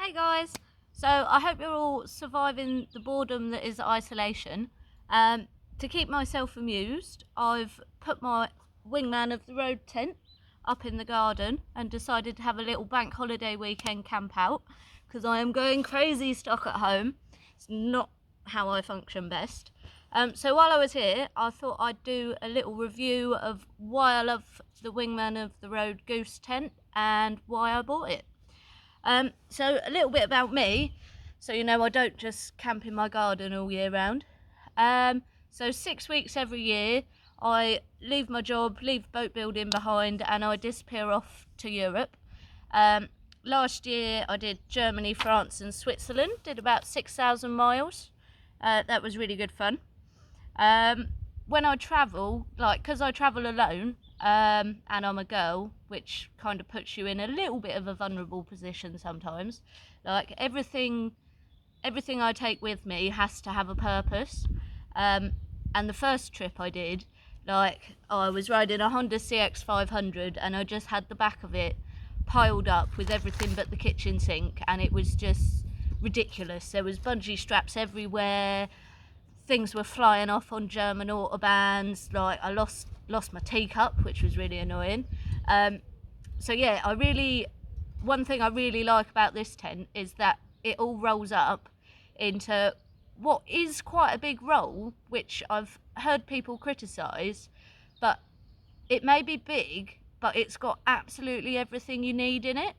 Hey guys, so I hope you're all surviving the boredom that is isolation. To keep myself amused, I've put my Wingman of the Road tent up in the garden and decided to have a little bank holiday weekend camp out because I am going crazy stuck at home. It's not how I function best. So while I was here, I thought I'd do a little review of why I love the Wingman of the Road Goose tent and why I bought it. So a little bit about me, so you know I don't just camp in my garden all year round. So 6 weeks every year I leave my job, leave boat building behind, and I disappear off to Europe. Last year I did Germany, France and Switzerland, did about 6,000 miles. That was really good fun. When I travel, because I travel alone, and I'm a girl, which kind of puts you in a little bit of a vulnerable position sometimes. Like everything I take with me has to have a purpose. And the first trip I did, I was riding a Honda CX500 and I just had the back of it piled up with everything but the kitchen sink, and it was just ridiculous. There was bungee straps everywhere. Things were flying off on German autobahns. I lost my teacup, which was really annoying. So yeah, one thing I really like about this tent is that it all rolls up into what is quite a big roll, which I've heard people criticise, but it may be big, but it's got absolutely everything you need in it.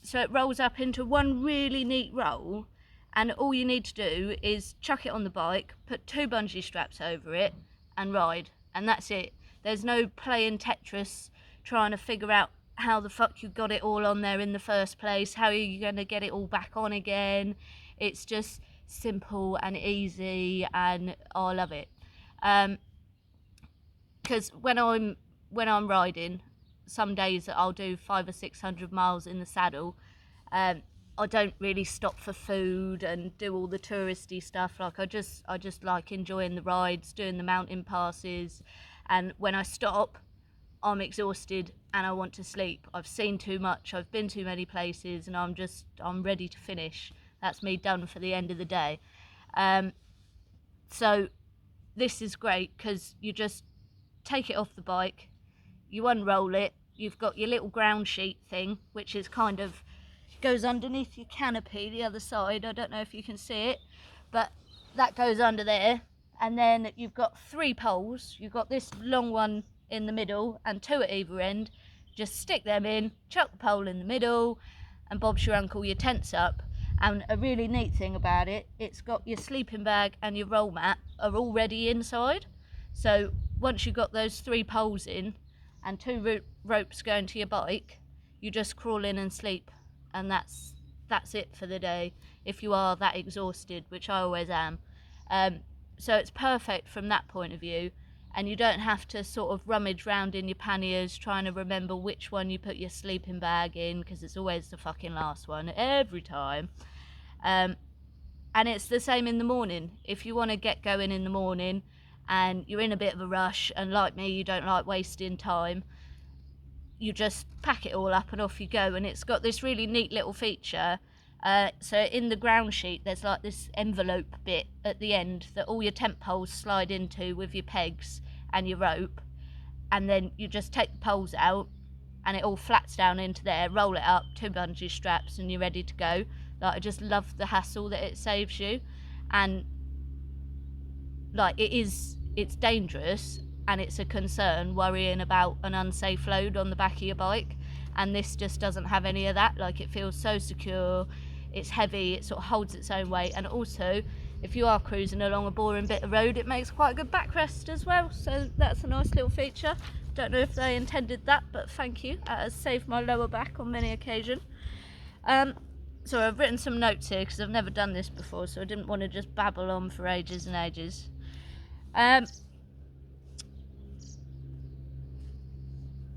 So it rolls up into one really neat roll, and all you need to do is chuck it on the bike, put 2 bungee straps over it and ride, and that's it. There's no playing Tetris trying to figure out how the fuck you got it all on there in the first place, how are you going to get it all back on again. It's just simple and easy, and I love it. Because when I'm riding, some days I'll do 500 or 600 miles in the saddle. I don't really stop for food and do all the touristy stuff. I just like enjoying the rides, doing the mountain passes, and when I stop, I'm exhausted and I want to sleep. I've seen too much, I've been too many places, and I'm ready to finish. That's me done for the end of the day. So this is great because you just take it off the bike, you unroll it, you've got your little ground sheet thing, which is kind of goes underneath your canopy, the other side. I don't know if you can see it, but that goes under there. And then you've got 3 poles. You've got this long one in the middle and 2 at either end. Just stick them in, chuck the pole in the middle, and Bob's your uncle, your tent's up. And a really neat thing about it, it's got your sleeping bag and your roll mat are already inside. So once you've got those 3 poles in and 2 ropes going to your bike, you just crawl in and sleep, and that's it for the day if you are that exhausted, which I always am. So it's perfect from that point of view, and you don't have to sort of rummage round in your panniers trying to remember which one you put your sleeping bag in, because it's always the fucking last one every time. And it's the same in the morning. If you want to get going in the morning and you're in a bit of a rush, and like me, you don't like wasting time, you just pack it all up and off you go. And it's got this really neat little feature. So in the ground sheet, there's like this envelope bit at the end that all your tent poles slide into with your pegs and your rope. And then you just take the poles out and it all flats down into there, roll it up, 2 bungee straps, and you're ready to go. I just love the hassle that it saves you. And it's dangerous, and it's a concern worrying about an unsafe load on the back of your bike, and this just doesn't have any of that. It feels so secure, it's heavy, it sort of holds its own weight, and also if you are cruising along a boring bit of road, it makes quite a good backrest as well, so that's a nice little feature. Don't know if they intended that, but thank you. That has saved my lower back on many occasions. So I've written some notes here because I've never done this before, so I didn't want to just babble on for ages and ages.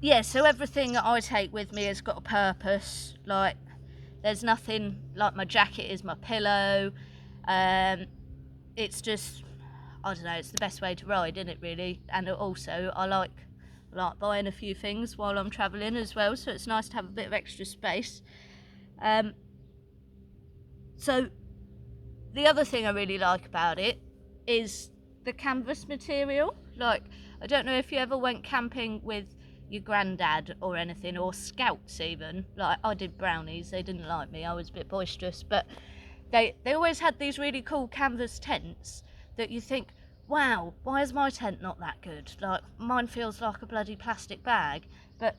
Yeah, so everything that I take with me has got a purpose. There's nothing, my jacket is my pillow. It's just, I don't know, it's the best way to ride, isn't it, really? And also I like buying a few things while I'm travelling as well, so it's nice to have a bit of extra space. So the other thing I really like about it is the canvas material. Like, I don't know if you ever went camping with your granddad or anything, or scouts even. Like, I did brownies, they didn't like me, I was a bit boisterous, but they always had these really cool canvas tents that you think, wow, why is my tent not that good? Like, mine feels like a bloody plastic bag. But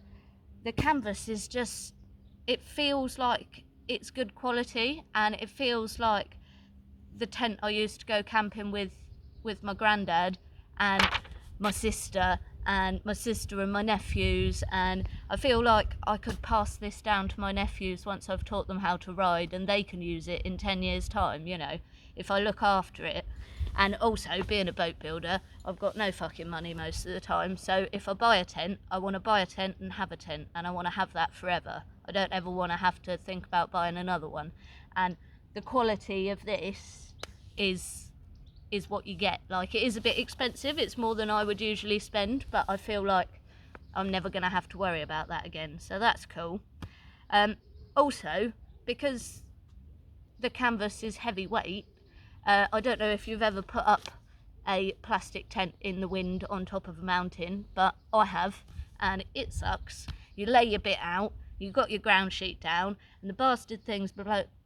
the canvas is just, it feels like it's good quality, and it feels like the tent I used to go camping with my granddad and my sister and my nephews, and I feel like I could pass this down to my nephews once I've taught them how to ride, and they can use it in 10 years time, you know, if I look after it. And also, being a boat builder, I've got no fucking money most of the time, so if I buy a tent, I want to buy a tent and have a tent, and I want to have that forever. I don't ever want to have to think about buying another one. And the quality of this is what you get. Like, it is a bit expensive, it's more than I would usually spend, but I feel like I'm never going to have to worry about that again, so that's cool. Also, because the canvas is heavyweight, I don't know if you've ever put up a plastic tent in the wind on top of a mountain, but I have, and it sucks. You lay your bit out, you've got your ground sheet down, and the bastard things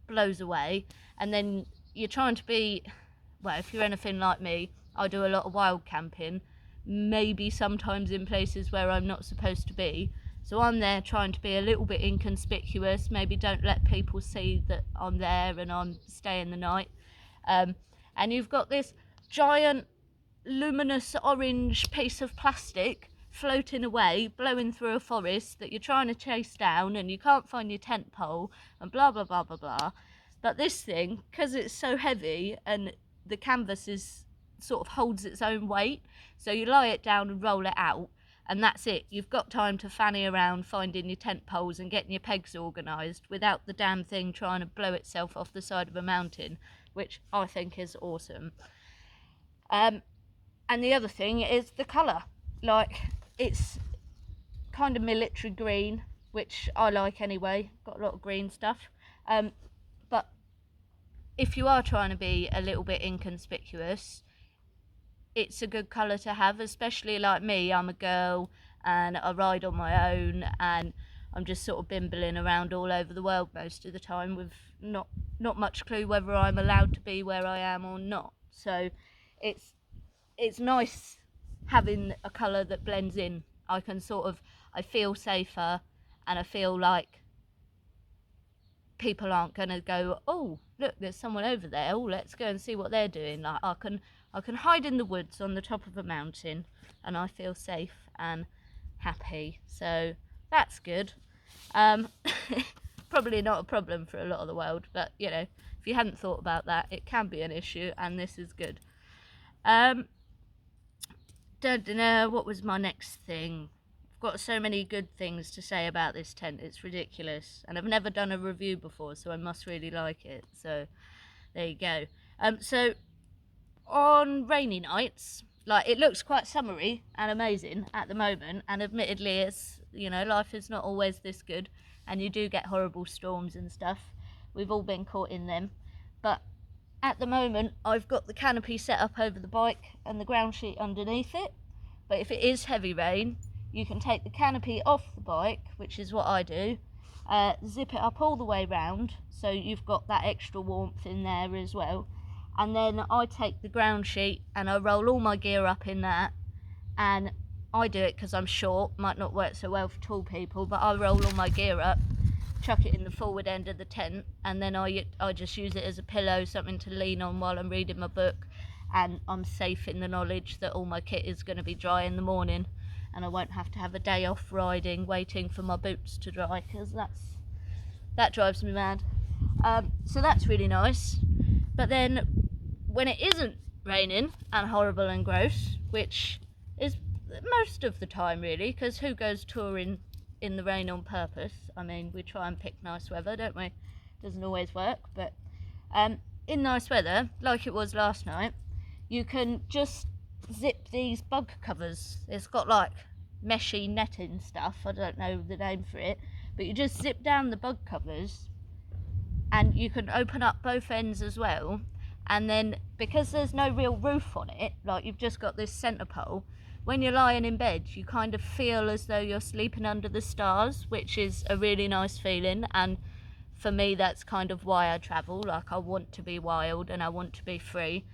blows away, and then you're trying to be, well, if you're anything like me, I do a lot of wild camping, maybe sometimes in places where I'm not supposed to be, so I'm there trying to be a little bit inconspicuous, maybe don't let people see that I'm there and I'm staying the night. And you've got this giant luminous orange piece of plastic floating away, blowing through a forest that you're trying to chase down, and you can't find your tent pole, and blah blah blah blah blah. But this thing, because it's so heavy and the canvas is sort of holds its own weight, so you lie it down and roll it out, and that's it. You've got time to fanny around finding your tent poles and getting your pegs organised without the damn thing trying to blow itself off the side of a mountain, which I think is awesome. And the other thing is the colour. Like, it's kind of military green, which I like anyway. Got a lot of green stuff. But if you are trying to be a little bit inconspicuous, it's a good colour to have, especially like me. I'm a girl and I ride on my own, and I'm just sort of bimbling around all over the world most of the time with not much clue whether I'm allowed to be where I am or not. So it's nice having a colour that blends in. I feel safer, and I feel like people aren't going to go, oh, look, there's someone over there, oh, let's go and see what they're doing. Like, I can hide in the woods on the top of a mountain, and I feel safe and happy, so that's good. Probably not a problem for a lot of the world, but you know, if you hadn't thought about that, it can be an issue, and this is good. Don't know what was my next thing. I've got so many good things to say about this tent, it's ridiculous, and I've never done a review before, so I must really like it. So there you go. So on rainy nights, like, it looks quite summery and amazing at the moment, and admittedly, it's, you know, life is not always this good, and you do get horrible storms and stuff. We've all been caught in them, but at the moment I've got the canopy set up over the bike and the ground sheet underneath it. But if it is heavy rain, you can take the canopy off the bike, which is what I do, zip it up all the way round, so you've got that extra warmth in there as well. And then I take the ground sheet and I roll all my gear up in that, and I do it because I'm short, might not work so well for tall people, but I roll all my gear up, chuck it in the forward end of the tent, and then I just use it as a pillow, something to lean on while I'm reading my book, and I'm safe in the knowledge that all my kit is going to be dry in the morning, and I won't have to have a day off riding waiting for my boots to dry, because that drives me mad. So that's really nice. But then when it isn't raining and horrible and gross, which is most of the time really, because who goes touring in the rain on purpose? I mean, we try and pick nice weather, don't we? Doesn't always work, but in nice weather, like it was last night, you can just zip these bug covers. It's got like meshy netting stuff, I don't know the name for it, but you just zip down the bug covers and you can open up both ends as well. And then because there's no real roof on it, like you've just got this centre pole, when you're lying in bed you kind of feel as though you're sleeping under the stars, which is a really nice feeling. And for me, that's kind of why I travel. Like, I want to be wild and I want to be free.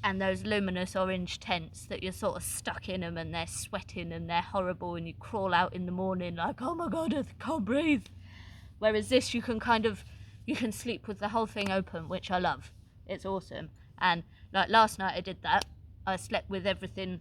And those luminous orange tents that you're sort of stuck in them, and they're sweating and they're horrible, and you crawl out in the morning like, oh my god, I can't breathe. Whereas this, you can sleep with the whole thing open, which I love. It's awesome. And like last night I did that. I slept with everything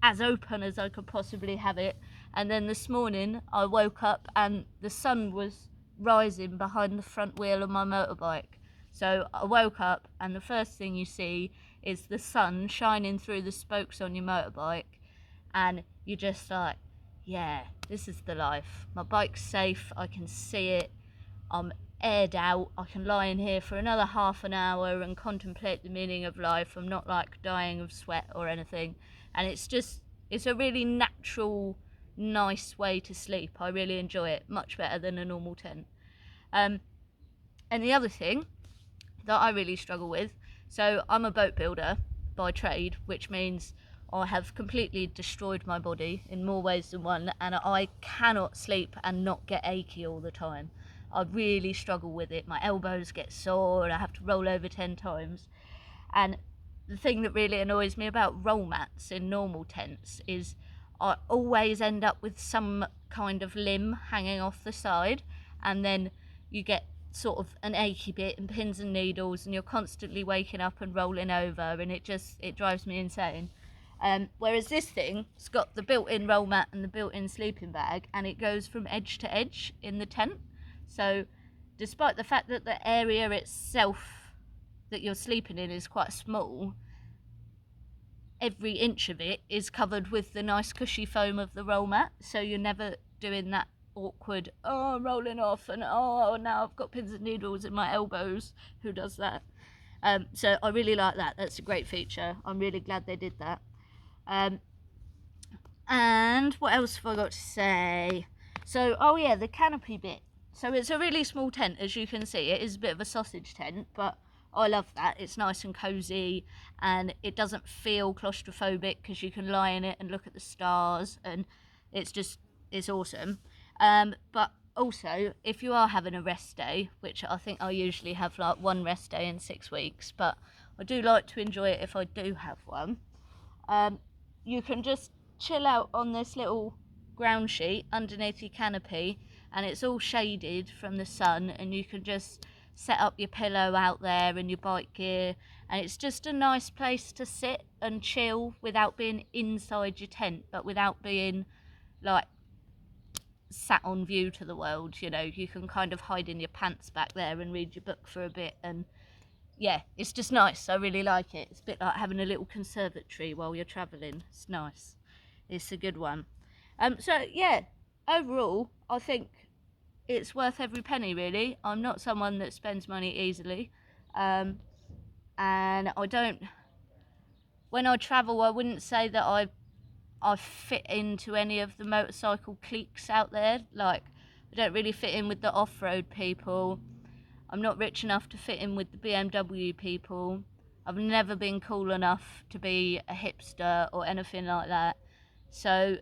as open as I could possibly have it. And then this morning I woke up and the sun was rising behind the front wheel of my motorbike. So I woke up and the first thing you see is the sun shining through the spokes on your motorbike, and you're just like, yeah, this is the life. My bike's safe, I can see it, I'm aired out, I can lie in here for another half an hour and contemplate the meaning of life. I'm not like dying of sweat or anything. And it's a really natural, nice way to sleep. I really enjoy it, much better than a normal tent. And the other thing that I really struggle with, so I'm a boat builder by trade, which means I have completely destroyed my body in more ways than one, and I cannot sleep and not get achy all the time. I really struggle with it. My elbows get sore and I have to roll over 10 times. And the thing that really annoys me about roll mats in normal tents is I always end up with some kind of limb hanging off the side, and then you get sort of an achy bit and pins and needles, and you're constantly waking up and rolling over, and it drives me insane. Whereas this thing, it's got the built-in roll mat and the built-in sleeping bag, and it goes from edge to edge in the tent. So despite the fact that the area itself that you're sleeping in is quite small, every inch of it is covered with the nice cushy foam of the roll mat, so you're never doing that awkward, oh, I'm rolling off, and oh, now I've got pins and needles in my elbows. Who does that? So I really like that. That's a great feature. I'm really glad they did that. And what else have I got to say? So, oh yeah, the canopy bit. So it's a really small tent, as you can see. It is a bit of a sausage tent, but I love that. It's nice and cozy, and it doesn't feel claustrophobic because you can lie in it and look at the stars, and it's awesome. But also, if you are having a rest day, which I think I usually have like one rest day in 6 weeks, but I do like to enjoy it if I do have one, you can just chill out on this little ground sheet underneath your canopy, and it's all shaded from the sun, and you can just set up your pillow out there and your bike gear, and it's just a nice place to sit and chill without being inside your tent, but without being like sat on view to the world. You know, you can kind of hide in your pants back there and read your book for a bit, and yeah, it's just nice. I really like it. It's a bit like having a little conservatory while you're travelling. It's nice. It's a good one. So yeah, overall, I think it's worth every penny, really. I'm not someone that spends money easily, and I don't. When I travel, I wouldn't say that I fit into any of the motorcycle cliques out there. Like, I don't really fit in with the off-road people. I'm not rich enough to fit in with the BMW people. I've never been cool enough to be a hipster or anything like that. So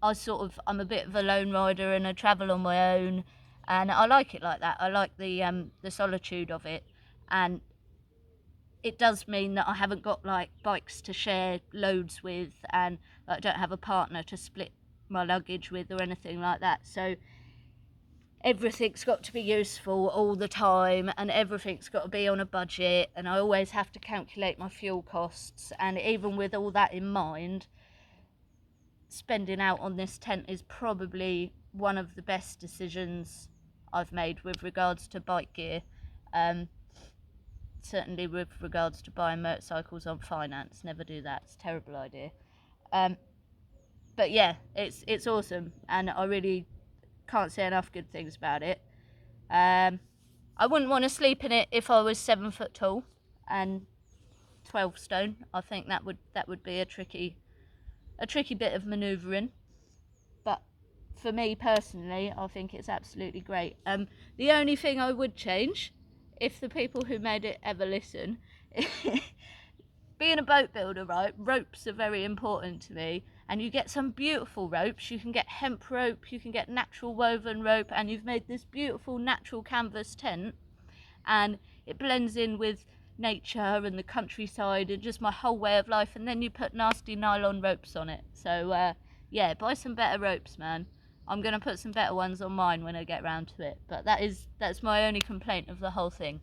I'm a bit of a lone rider, and I travel on my own, and I like it like that. I like the solitude of it, and it does mean that I haven't got like bikes to share loads with, and I don't have a partner to split my luggage with or anything like that. So everything's got to be useful all the time, and everything's got to be on a budget, and I always have to calculate my fuel costs. And even with all that in mind, spending out on this tent is probably one of the best decisions I've made with regards to bike gear. Certainly with regards to buying motorcycles on finance. Never do that. It's a terrible idea. But yeah, it's awesome, and I really can't say enough good things about it. I wouldn't want to sleep in it if I was 7 foot tall and 12 stone. I think that would be a tricky bit of manoeuvring. But for me personally, I think it's absolutely great. The only thing I would change, if the people who made it ever listen, being a boat builder, right, ropes are very important to me, and you get some beautiful ropes. You can get hemp rope, you can get natural woven rope, and you've made this beautiful natural canvas tent, and it blends in with nature and the countryside and just my whole way of life, and then you put nasty nylon ropes on it. So yeah, buy some better ropes, man. I'm gonna put some better ones on mine when I get round to it, but that's my only complaint of the whole thing.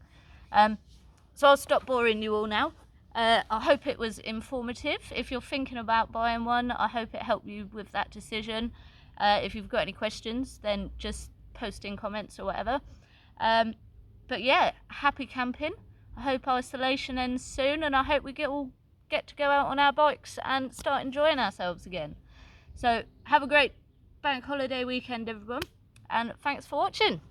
So I'll stop boring you all now. I hope it was informative. If you're thinking about buying one, I hope it helped you with that decision. If you've got any questions, then just post in comments or whatever. But yeah, happy camping. I hope isolation ends soon, and I hope we all get to go out on our bikes and start enjoying ourselves again. So have a great bank holiday weekend, everyone, and thanks for watching.